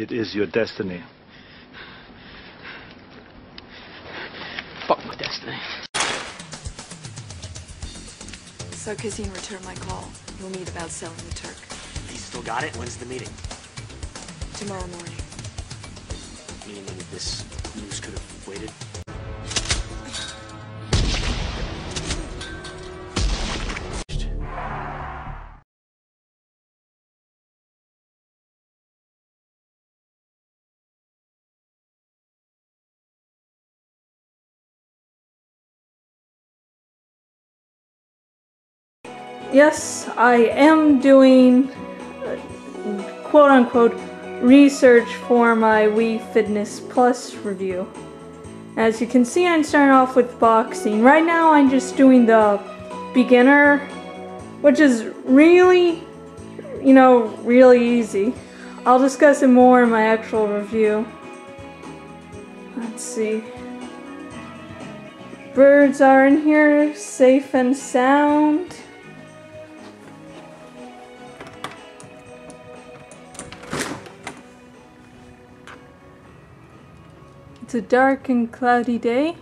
It is your destiny. Fuck my destiny. Sarkisian returned my call. He'll meet about selling the Turk. He still got it? When's the meeting? Tomorrow morning. Meaning this news could have waited? Yes, I am doing quote-unquote research for my Wii Fitness Plus review. As you can see, I'm starting off with boxing. Right now I'm just doing the beginner, which is really, really easy. I'll discuss it more in my actual review. Let's see. Birds are in here, safe and sound. It's a dark and cloudy day,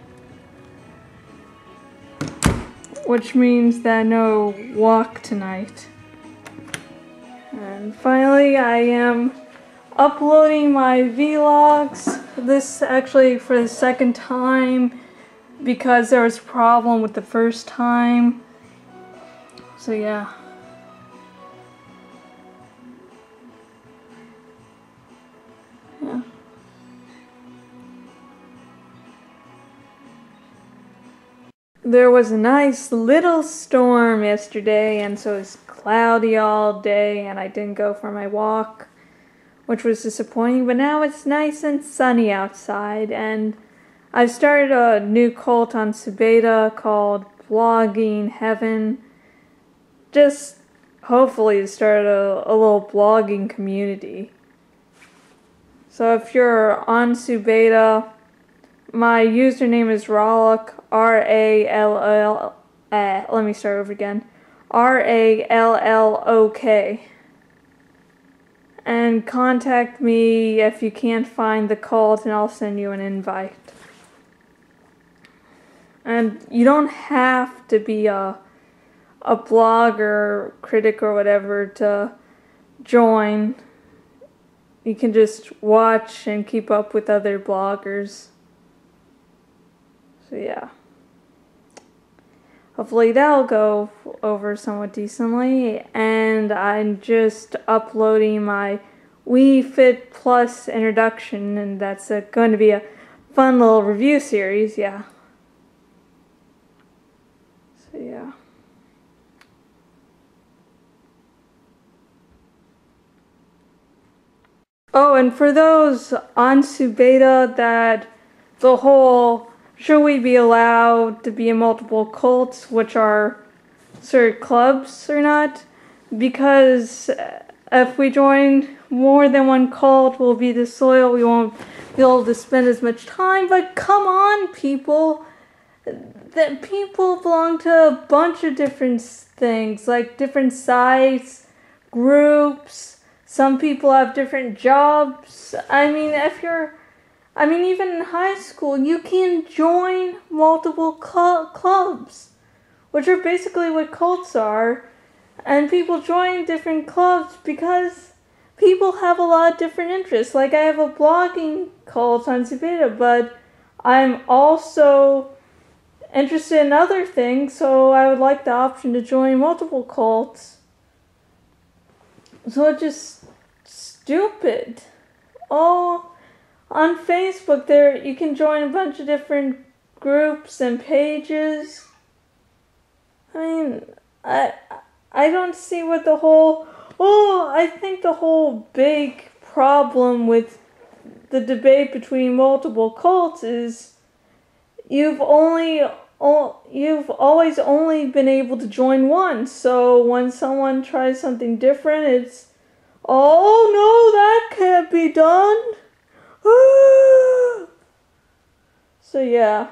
which means that no walk tonight. And finally, I am uploading my vlogs. This actually for the second time because there was a problem with the first time. So yeah. There was a nice little storm yesterday, and so it was cloudy all day, and I didn't go for my walk, which was disappointing, but now it's nice and sunny outside, and I've started a new cult on Subeta called Blogging Heaven, just hopefully to start a little blogging community. So if you're on Subeta, my username is Rallok, R-A-L-L, let me start over again, R-A-L-L-O-K. And contact me if you can't find the cult and I'll send you an invite. And you don't have to be a blogger, critic or whatever to join. You can just watch and keep up with other bloggers. So yeah, hopefully that'll go over somewhat decently, and I'm just uploading my Wii Fit Plus introduction, and that's going to be a fun little review series, yeah. So yeah. Oh, and for those on Subeta that the whole should we be allowed to be in multiple cults, which are sort of clubs or not? Because if we join more than one cult, we'll be disloyal, we won't be able to spend as much time. But come on, people. That people belong to a bunch of different things, like different sites, groups. Some people have different jobs. Even in high school, you can join multiple clubs, which are basically what cults are. And people join different clubs because people have a lot of different interests. Like, I have a blogging cult on Subeta, but I'm also interested in other things, so I would like the option to join multiple cults. So it's just stupid. On Facebook, you can join a bunch of different groups and pages. I don't see what I think the whole big problem with the debate between multiple cults is you've always only been able to join one. So when someone tries something different, it's, oh no, that can't be done. So yeah,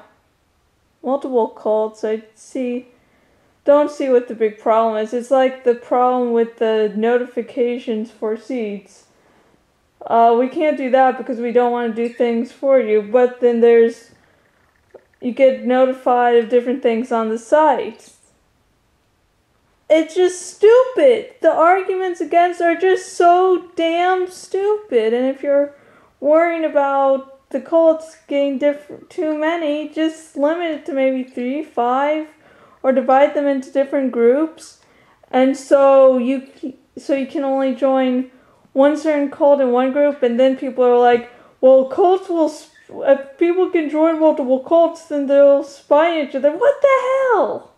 multiple cults, don't see what the big problem is. It's like the problem with the notifications for seats. we can't do that because we don't want to do things for you. But then you get notified of different things on the site. It's just stupid. The arguments against are just so damn stupid. And if you're worrying about the cults getting too many, just limit it to maybe 3, 5, or divide them into different groups. And so you can only join one certain cult in one group, and then people are like, well, cults will, if people can join multiple cults, then they'll spy on each other. What the hell?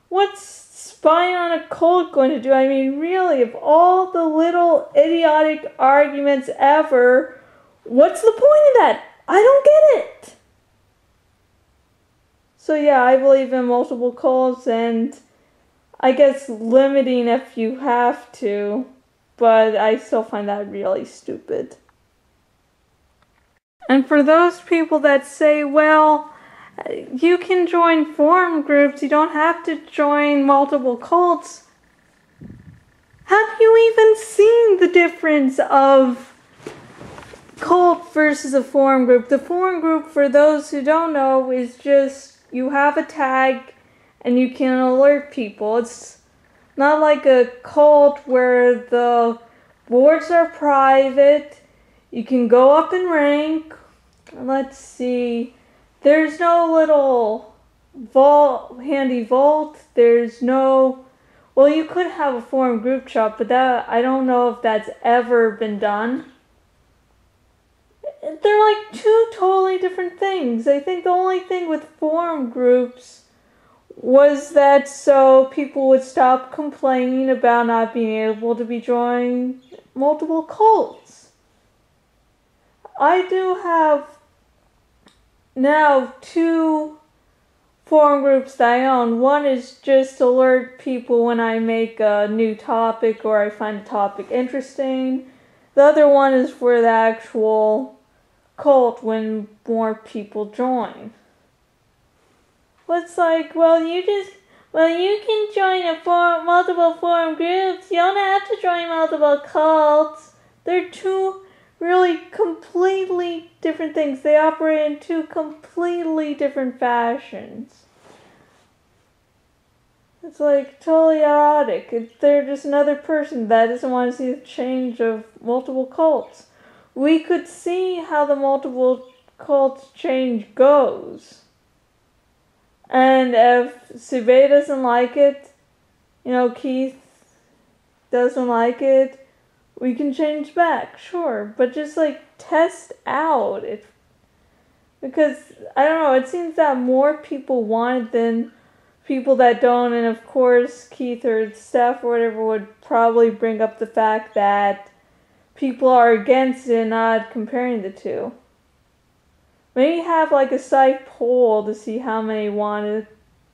What's spying on a cult going to do? I mean, really, of all the little idiotic arguments ever, what's the point of that? I don't get it. So yeah, I believe in multiple cults, and I guess limiting if you have to, but I still find that really stupid. And for those people that say, well, you can join forum groups, you don't have to join multiple cults. Have you even seen the difference of cult versus a forum group? The forum group, for those who don't know, is just you have a tag and you can alert people. It's not like a cult where the boards are private. You can go up in rank. Let's see. There's no little handy vault. There's no... Well, you could have a forum group chat, but I don't know if that's ever been done. They're like two totally different things. I think the only thing with forum groups was that so people would stop complaining about not being able to be joining multiple cults. I do have now 2 forum groups that I own. One is just to alert people when I make a new topic or I find a topic interesting. The other one is for the actual cult when more people join. It's like, well, you can join multiple forum groups. You don't have to join multiple cults. They're 2 really completely different things. They operate in 2 completely different fashions. It's like totally erotic. They're just another person that doesn't want to see the change of multiple cults. We could see how the multiple cults change goes. And if Subeta doesn't like it, Keith doesn't like it, we can change back, sure. But just test out it. Because, I don't know, it seems that more people want it than people that don't. And of course, Keith or Steph or whatever would probably bring up the fact that people are against it and not comparing the 2. Maybe have a site poll to see how many want a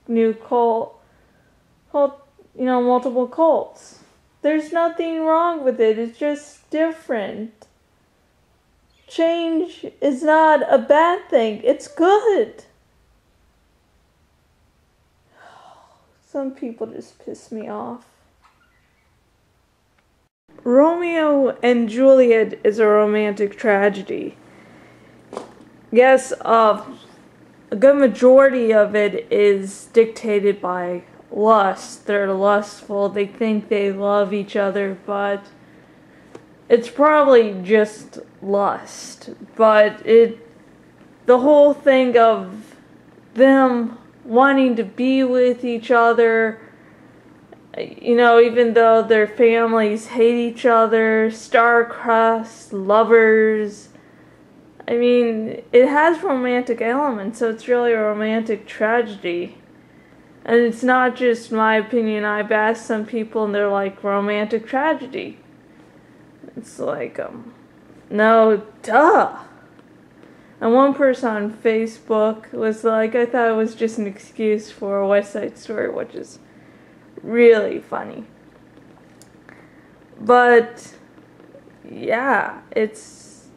new cult, multiple cults. There's nothing wrong with it. It's just different. Change is not a bad thing. It's good. Some people just piss me off. Romeo and Juliet is a romantic tragedy. Yes, a good majority of it is dictated by lust. They're lustful. They think they love each other, but it's probably just lust. But the whole thing of them wanting to be with each other, even though their families hate each other, star-crossed lovers. I mean, it has romantic elements, so it's really a romantic tragedy. And it's not just my opinion. I've asked some people and they're like, romantic tragedy. It's like, no, duh. And one person on Facebook was like, I thought it was just an excuse for a West Side Story, which is really funny. But, yeah, it's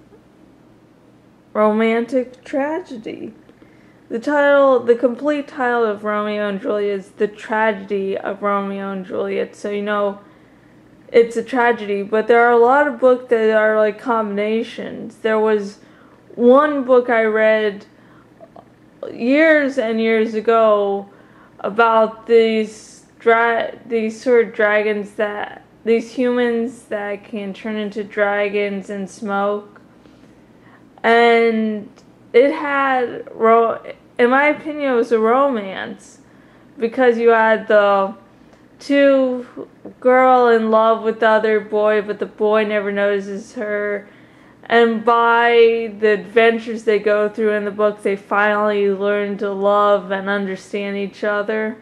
romantic tragedy. The complete title of Romeo and Juliet is The Tragedy of Romeo and Juliet. So, it's a tragedy. But there are a lot of books that are like combinations. There was one book I read years and years ago about these sort of dragons, that these humans that can turn into dragons and smoke, and it had, in my opinion, it was a romance, because you had the two girl in love with the other boy, but the boy never notices her. And by the adventures they go through in the book, they finally learn to love and understand each other.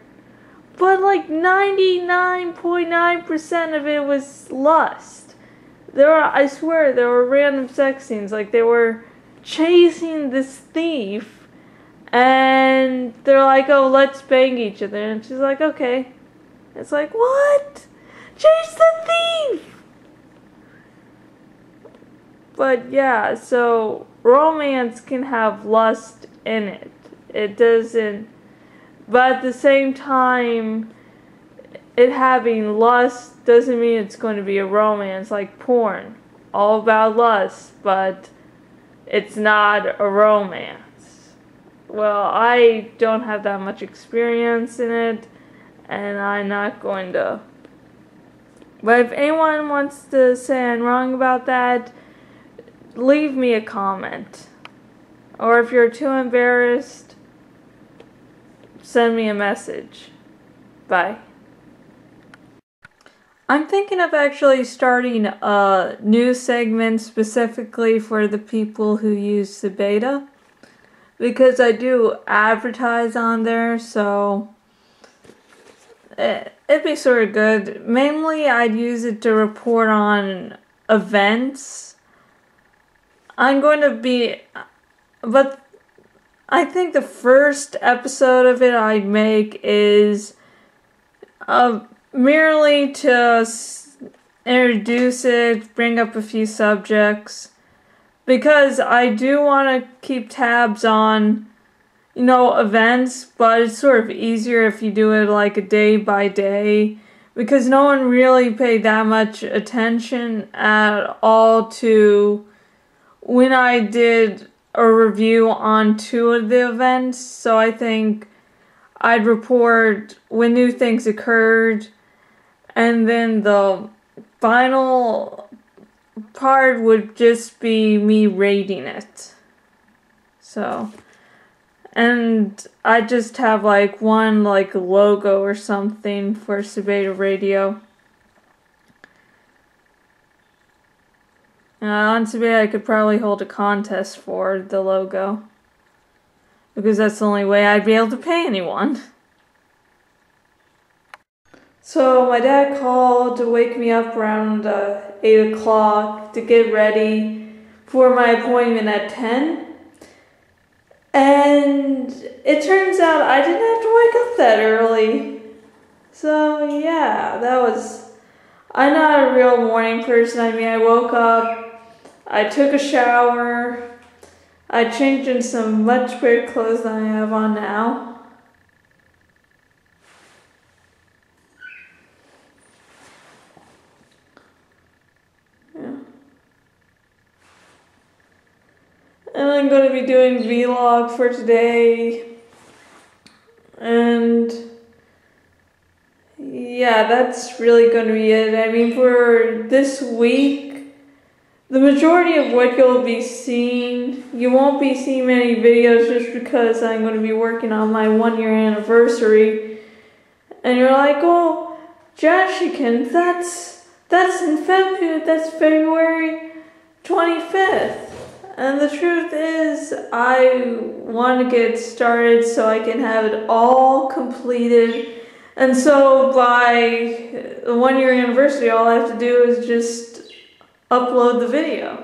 But like 99.9% of it was lust. I swear, there were random sex scenes. Like, they were chasing this thief, and they're like, oh, let's bang each other. And she's like, okay. It's like, what? Chase the thief! But yeah, so romance can have lust in it. It doesn't, but at the same time, it having lust doesn't mean it's going to be a romance, like porn. All about lust, but it's not a romance. Well, I don't have that much experience in it, and I'm not going to. But if anyone wants to say I'm wrong about that, leave me a comment. Or if you're too embarrassed, send me a message. Bye. I'm thinking of actually starting a new segment specifically for the people who use Subeta, because I do advertise on there, so it'd be sort of good. Mainly I'd use it to report on events. But I think the first episode of it I'd make is merely to introduce it, bring up a few subjects, because I do want to keep tabs on, events, but it's sort of easier if you do it like a day by day, because no one really paid that much attention at all to when I did a review on 2 of the events. So I think I'd report when new things occurred, and then the final part would just be me rating it. So, and I just have like one logo or something for Subeta Radio. On Subeta, I could probably hold a contest for the logo, because that's the only way I'd be able to pay anyone. So my dad called to wake me up around 8 o'clock to get ready for my appointment at 10. And it turns out I didn't have to wake up that early. So yeah, I'm not a real morning person. I mean, I woke up, I took a shower, I changed in some much better clothes than I have on now. Yeah. And I'm going to be doing vlog for today. And yeah, that's really going to be it. I mean, for this week, the majority of what you'll be seeing, you won't be seeing many videos just because I'm going to be working on my 1-year anniversary. And you're like, oh, jashykins, that's in Fanpage, that's February 25th. And the truth is, I want to get started so I can have it all completed. And so by the 1-year anniversary, all I have to do is just upload the video.